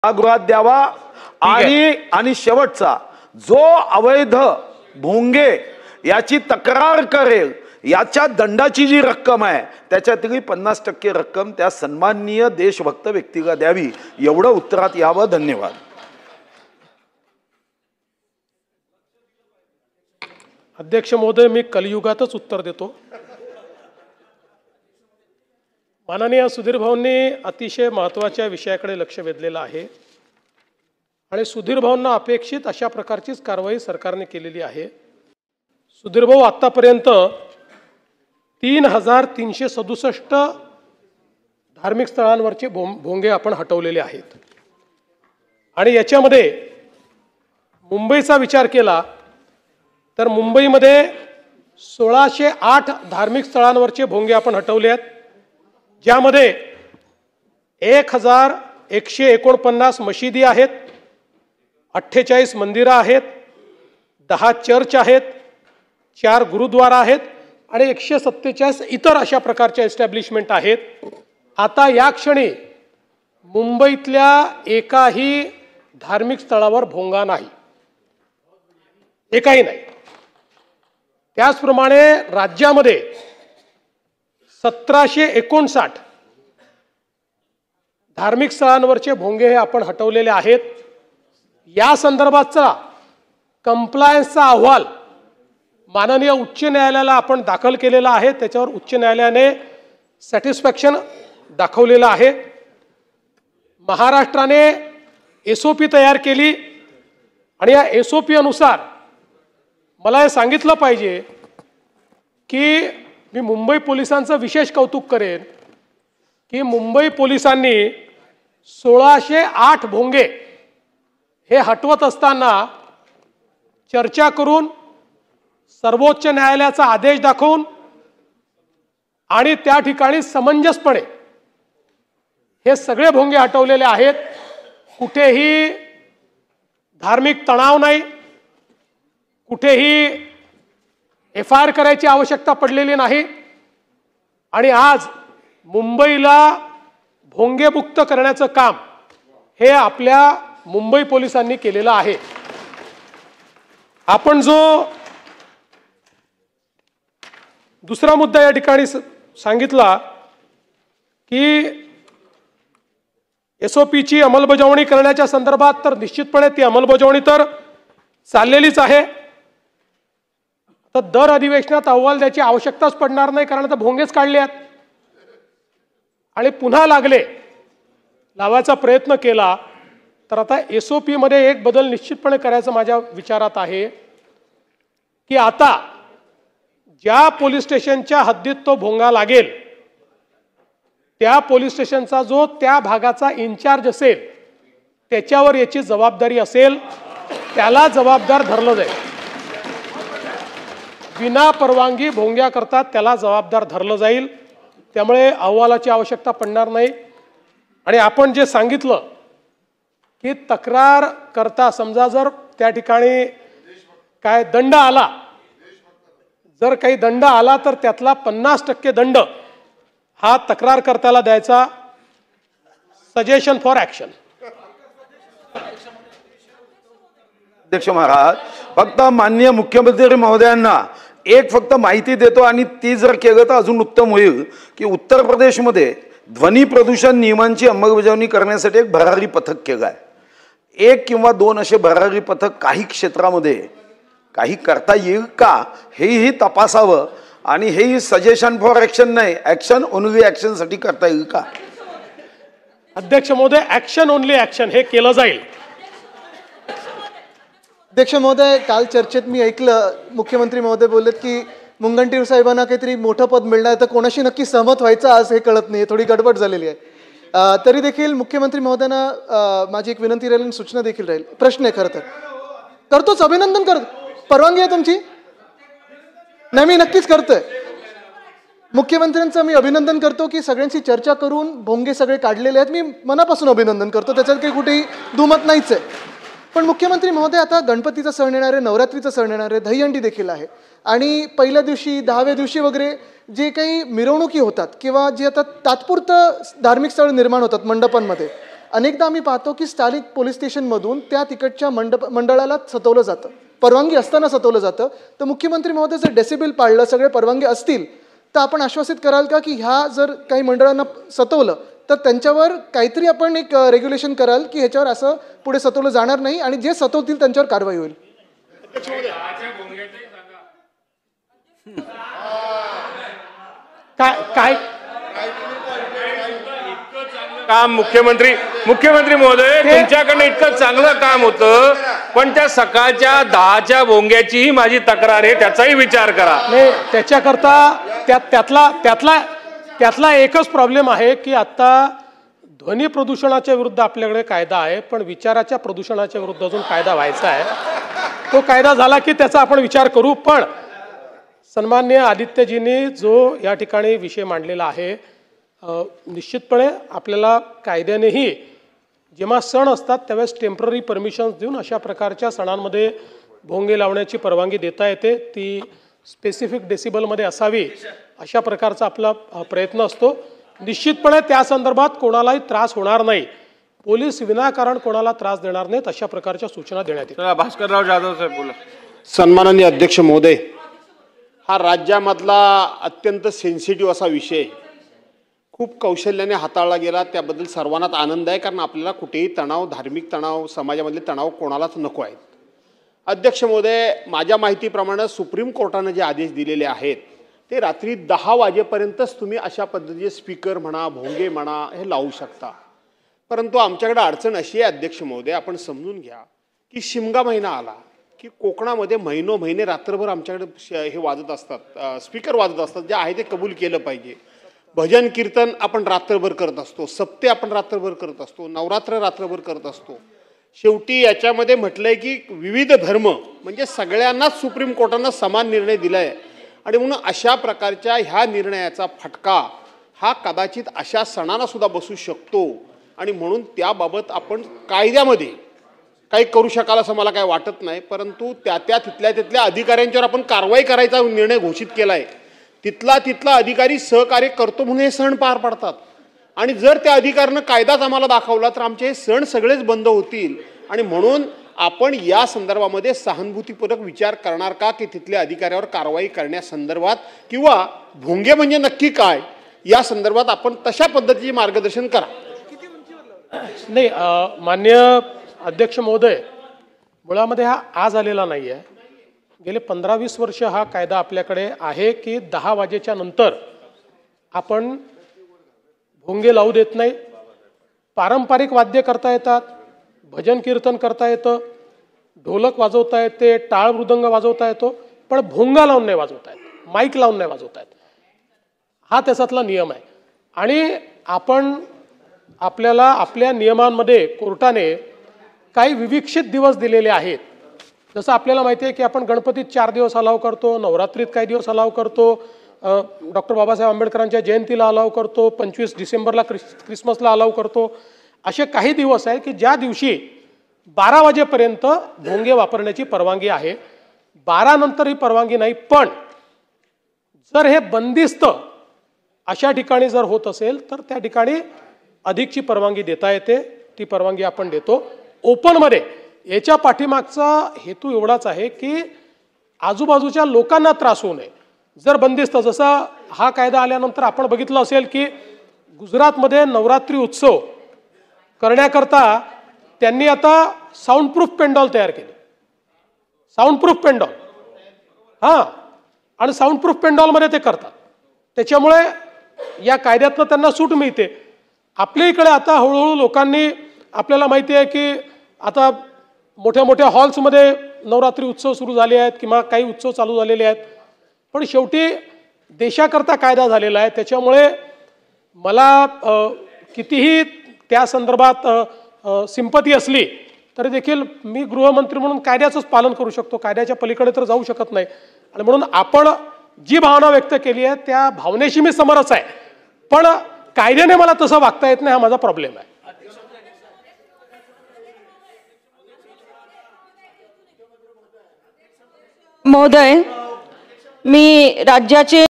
सभागृहात द्यावा आणि शेवटचा जो अवैध भोंगे याची तक्रार करेल याच्या दंडाची जी रक्कम आहे त्याच्यातली 50% रक्कम त्या सन्माननीय देशभक्त व्यक्तीला द्यावी एवढं उत्तरात यावं। धन्यवाद। अध्यक्ष महोदय, मी कलियुगातच उत्तर देतो। माननीय सुधीर भाऊंनी अतिशय महत्त्वाच्या विषयाकडे लक्ष वेधलेलं आहे आणि सुधीर भाऊंना अपेक्षित अशा प्रकारचीच कारवाई सरकारने केलेली आहे। सुधीर भाऊ, आतापर्यंत 3367 धार्मिक स्थळांवरचे भोंगे आपण हटवलेले आहेत आणि याच्यामध्ये मुंबईचा विचार केला तर मुंबईमध्ये 1608 धार्मिक स्थळांवरचे भोंगे आपण हटवले आहेत, ज्यामध्ये 1149 मशिदी आहेत, 48 मंदिरं आहेत, 10 चर्च आहेत, 4 गुरुद्वारा आहेत आणि 147 इतर अशा प्रकारच्या एस्टॅब्लिशमेंट आहेत। आता या क्षणी मुंबईतल्या एकाही धार्मिक स्थळावर भोंगा नाही, एकाही नाही। त्याचप्रमाणे राज्यामध्ये 1759 धार्मिक स्थळांवरचे भोंगे हे आपण हटवलेले आहेत। या संदर्भातचा कंप्लायन्सचा अहवाल माननीय उच्च न्यायालयाला आपण दाखल केलेला आहे, त्याच्यावर उच्च न्यायालयाने सॅटिस्फॅक्शन दाखवलेलं आहे। महाराष्ट्राने SOP तयार केली आणि या SOP अनुसार मला हे सांगितलं पाहिजे की मी मुंबई पोलिसांचं विशेष कौतुक करेन की मुंबई पोलिसांनी 1608 भोंगे हे हटवत असताना चर्चा करून, सर्वोच्च न्यायालयाचा आदेश दाखवून आणि त्या ठिकाणी समंजसपणे हे सगळे भोंगे हटवलेले आहेत। कुठेही धार्मिक तणाव नाही, कुठेही FIR करायची आवश्यकता पडलेली नाही आणि आज मुंबईला भोंगेमुक्त करण्याचं काम हे आपल्या मुंबई पोलिसांनी केलेलं आहे। आपण जो दुसरा मुद्दा या ठिकाणी सांगितला की SOPची अंमलबजावणी करण्याच्या संदर्भात, तर निश्चितपणे ती अंमलबजावणी तर चाललेलीच आहे। तर दर अधिवेशनात अहवाल द्यायची आवश्यकताच पडणार नाही, कारण आता भोंगेच काढले आहेत आणि पुन्हा लावायचा प्रयत्न केला तर आता SOP मध्ये एक बदल निश्चितपणे करायचं माझ्या विचारात आहे की आता ज्या पोलीस स्टेशनच्या हद्दीत तो भोंगा लागेल त्या पोलीस स्टेशनचा जो त्या भागाचा इन्चार्ज असेल त्याच्यावर याची जबाबदारी असेल, त्याला जबाबदार धरलं जाईल। विना परवानगी भोंग्या करतात त्याला जबाबदार धरलं जाईल, त्यामुळे अहवालाची आवश्यकता पडणार नाही। आणि आपण जे सांगितलं की तक्रार करता समजा जर त्या ठिकाणी काय दंड आला, जर काही दंड आला तर त्यातला 50% दंड हा तक्रारकर्त्याला द्यायचा। Suggestion for action. अध्यक्ष महाराज, फक्त माननीय मुख्यमंत्री महोदयांना एक फक्त माहिती देतो आणि ती जर केलं तर अजून उत्तम होईल की उत्तर प्रदेशमध्ये ध्वनी प्रदूषण नियमांची अंमलबजावणी करण्यासाठी एक भरारी पथक केलं आहे। 1 किंवा 2 असे भरारी पथक काही क्षेत्रामध्ये काही करता येईल का हेही तपासावं आणि हेही सजेशन फॉर ऍक्शन नाही, ऍक्शन ओनली ऍक्शन साठी करता येईल का? अध्यक्ष महोदय, ऍक्शन ओनली ऍक्शन हे केलं जाईल। अध्यक्ष महोदय, काल चर्चेत मी ऐकलं मुख्यमंत्री महोदय बोललेत की मुनगंटीवार साहेबांना काहीतरी मोठं पद मिळणार, तर कोणाशी नक्की सहमत व्हायचं आज हे कळत नाही, थोडी गडबड झालेली आहे। तरी देखील मुख्यमंत्री महोदयांना माझी एक विनंती राहील, सूचना देखील राहील, प्रश्न आहे खरं तर करतोच, अभिनंदन करतो, परवानगी आहे तुमची? नाही, मी नक्कीच करतोय। मुख्यमंत्र्यांचं मी अभिनंदन करतो की सगळ्यांशी चर्चा करून भोंगे सगळे काढलेले आहेत, मी मनापासून अभिनंदन करतो, त्याच्यात काही कुठेही दुमत नाहीच आहे। पण मुख्यमंत्री महोदय, आता गणपतीचा सण येणार आहे, नवरात्रीचा सण येणार आहे, दहीहंडी देखील आहे आणि पहिल्या दिवशी 10व्या दिवशी वगैरे जे काही मिरवणुकी होतात किंवा जे आता तात्पुरतं धार्मिक स्थळ निर्माण होतात मंडपांमध्ये, अनेकदा आम्ही पाहतो की स्थानिक पोलीस स्टेशनमधून त्या तिकडच्या मंडळाला सतवलं जातं, परवानगी असताना सतवलं जातं. तर मुख्यमंत्री महोदय जर डेसिबल पाळलं, सगळे परवानगी असतील, तर आपण आश्वासित कराल का की ह्या जर काही मंडळांना सतवलं तर त्यांच्यावर काहीतरी आपण एक रेग्युलेशन कराल की ह्याच्यावर असं पुढे सतवलं जाणार नाही आणि जे सतवतील त्यांच्यावर कारवाई होईल? काय काम मुख्यमंत्री महोदय, तुमच्याकडनं इतकं चांगलं काम होतं, पण त्या सकाळच्या 10च्या भोंग्याचीही माझी तक्रार आहे, त्याचाही विचार करा. नाही, त्याच्याकरता त्यातला एकच प्रॉब्लेम आहे की आता ध्वनी प्रदूषणाच्या विरुद्ध आपल्याकडे कायदा आहे, पण विचाराच्या प्रदूषणाच्या विरुद्ध अजून कायदा व्हायचा आहे. तो कायदा झाला की त्याचा आपण विचार करू. पण सन्माननीय आदित्यजींनी जो या ठिकाणी विषय मांडलेला आहे, निश्चितपणे आपल्याला कायद्यानेही जेव्हा सण असतात त्यावेळेस टेम्पररी परमिशन्स देऊन अशा प्रकारच्या सणांमध्ये भोंगे लावण्याची परवानगी देता येते. ती स्पेसिफिक डेसिबलमध्ये असावी अशा प्रकारचा आपला प्रयत्न असतो. निश्चितपणे त्या संदर्भात कोणालाही त्रास होणार नाही, पोलीस विनाकारण कोणाला त्रास देणार नाहीत अशा प्रकारच्या सूचना देण्यात येतात. भास्करराव जाधव साहेब बोला. सन्माननीय अध्यक्ष महोदय, हा राज्यामधला अत्यंत सेन्सिटिव्ह असा विषय खूप कौशल्याने हाताळला गेला, त्याबद्दल सर्वांनाच आनंद आहे. कारण आपल्याला कुठेही तणाव, धार्मिक तणाव, समाजामधले तणाव कोणालाच नको आहेत. अध्यक्ष महोदय, माझ्या माहितीप्रमाणे सुप्रीम कोर्टाने जे आदेश दिलेले आहेत ते रात्री 10 वाजेपर्यंतच तुम्ही अशा पद्धतीचे स्पीकर म्हणा, भोंगे म्हणा, हे लावू शकता. परंतु आमच्याकडे अडचण अशी आहे अध्यक्ष महोदय, आपण समजून घ्या की शिमगा महिना आला की कोकणामध्ये महिने रात्रभर आमच्याकडे हे वाजत असतात, स्पीकर वाजत असतात. जे आहे ते कबूल केलं पाहिजे. भजन कीर्तन आपण रात्रभर करत असतो, सप्ते आपण रात्रभर करत असतो, नवरात्र रात्रभर करत असतो. शेवटी याच्यामध्ये म्हटलंय की विविध धर्म म्हणजे सगळ्यांनाच सुप्रीम कोर्टानं समान निर्णय दिलाय आणि म्हणून अशा प्रकारच्या ह्या निर्णयाचा फटका हा कदाचित अशा सणांना सुद्धा बसू शकतो आणि म्हणून त्याबाबत आपण कायद्यामध्ये काही करू शकाल असं मला काही वाटत नाही. परंतु तिथल्या अधिकाऱ्यांच्यावर आपण कारवाई करायचा निर्णय घोषित केला आहे. तिथला अधिकारी सहकार्य करतो म्हणून हे सण पार पडतात आणि जर त्या अधिकाऱ्यानं कायदाच आम्हाला दाखवला तर आमचे हे सण सगळेच बंद होतील. आणि म्हणून आपण या संदर्भामध्ये सहानुभूतीपूर्वक विचार करणार का की तिथल्या अधिकाऱ्यावर कारवाई करण्यासंदर्भात किंवा भोंगे म्हणजे नक्की काय या संदर्भात आपण तशा पद्धतीचे मार्गदर्शन करा. नाही, माननीय अध्यक्ष महोदय, मुळामध्ये हा आज आलेला नाही आहे. गेले 15-20 वर्ष हा कायदा आपल्याकडे आहे की 10 वाजेच्या नंतर आपण भोंगे लावू देत नाही. पारंपरिक वाद्य करता येतात, भजन कीर्तन करता येतं, ढोलक वाजवता येते, टाळ मृदंग वाजवता येतो, पण भोंगा लावून नाही वाजवता येत, माईक लावून नाही वाजवता येत. हा त्याच्यातला नियम आहे. आणि आपल्याला आपल्या नियमांमध्ये कोर्टाने काही विविक्षित दिवस दिलेले आहेत. जसं आपल्याला माहिती आहे की आपण गणपतीत 4 दिवस अलाव करतो, नवरात्रीत काही दिवस अलाव करतो, डॉक्टर बाबासाहेब आंबेडकरांच्या जयंतीला अलाव करतो, 25 डिसेंबरला क्रिसमसला अलाव करतो. असे काही दिवस आहेत की ज्या दिवशी 12 वाजेपर्यंत भोंगे वापरण्याची परवानगी आहे. 12 नंतर ही परवानगी नाही. पण जर हे बंदिस्त अशा ठिकाणी जर होत असेल तर त्या ठिकाणी अधिकची परवानगी देता येते. ती परवानगी आपण देतो. ओपनमध्ये याच्या पाठीमागचा हेतू एवढाच आहे की आजूबाजूच्या लोकांना त्रास होऊ नये. जर बंदिस्त, जसा हा कायदा आल्यानंतर आपण बघितलं असेल की गुजरातमध्ये नवरात्री उत्सव करण्याकरता त्यांनी आता साऊंडप्रूफ पेंडॉल तयार केले. साऊंडप्रूफ पेंडॉल, हां, आणि साऊंडप्रूफ पेंडॉलमध्ये ते करतात. त्याच्यामुळे या कायद्यातनं त्यांना सूट मिळते. आपल्या इकडे आता हळूहळू लोकांनी, आपल्याला माहिती आहे की आता मोठ्या मोठ्या हॉल्समध्ये नवरात्री उत्सव सुरू झाले आहेत किंवा काही उत्सव चालू झालेले आहेत. पण शेवटी देशाकरता कायदा झालेला आहे. त्याच्यामुळे मला कितीही त्या संदर्भात सिंपती असली तरी देखील मी गृहमंत्री म्हणून कायद्याचंच पालन करू शकतो, कायद्याच्या पलीकडे तर जाऊ शकत नाही. आणि म्हणून आपण जी भावना व्यक्त केली आहे त्या भावनेशी मी समरस आहे, पण कायद्याने मला तसं वागता येत नाही, हा माझा प्रॉब्लेम आहे. महोदय, मी राज्याचे